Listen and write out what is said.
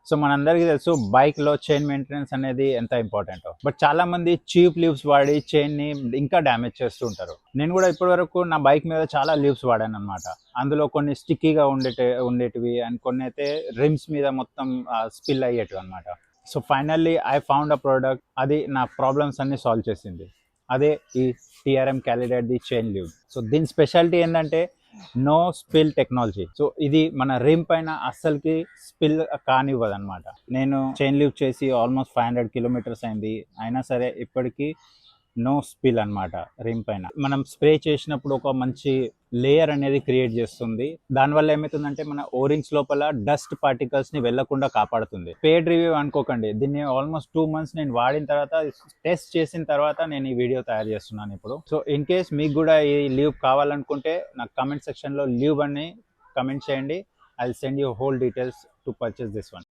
So మనందరికీ తెలుసు బైక్లో చైన్ మెయింటెనెన్స్ అనేది ఎంత ఇంపార్టెంటో. బట్ చాలా మంది చీప్ లీవ్స్ వాడి చైన్ని ఇంకా డ్యామేజ్ చేస్తూ ఉంటారు. నేను కూడా ఇప్పటివరకు నా బైక్ మీద చాలా లీవ్స్ వాడాను అనమాట. అందులో కొన్ని స్టిక్కీగా ఉండేటివి అండ్ కొన్ని అయితే రిమ్స్ మీద మొత్తం స్పిల్ అయ్యేటివి అనమాట. So finally I found a product, అది నా ప్రాబ్లమ్స్ అన్ని సాల్వ్ చేసింది. అదే ఈ టిఆర్ఎం క్యాలిడేట్ ది చైన్ లీవ్. సో దీని స్పెషాలిటీ ఏంటంటే నో స్పిల్ టెక్నాలజీ. సో ఇది మన రిమ్ పైన అస్సలకి స్పిల్ కానివ్వదు అనమాట. నేను చైన్ లీవ్ చేసి ఆల్మోస్ట్ 500 కిలోమీటర్స్ అయింది, అయినా సరే ఇప్పటికీ నో స్పిల్ అనమాట. రిమ్ పైన మనం స్ప్రే చేసినప్పుడు ఒక మంచి లేయర్ అనేది క్రియేట్ చేస్తుంది. దానివల్ల ఏమవుతుందంటే మన ఓరింగ్స్ లోపల డస్ట్ పార్టికల్స్ ని వెళ్లకుండా కాపాడుతుంది. పేడ్ రివ్యూ అనుకోకండి, దీన్ని ఆల్మోస్ట్ 2 months నేను వాడిన తర్వాత, టెస్ట్ చేసిన తర్వాత నేను ఈ వీడియో తయారు చేస్తున్నాను ఇప్పుడు. సో ఇన్ కేస్ మీకు కూడా ఈ లీవ్ కావాలనుకుంటే నాకు కమెంట్ సెక్షన్ లో లీవ్ అని కమెంట్ చేయండి. I will send you whole details to purchase this one.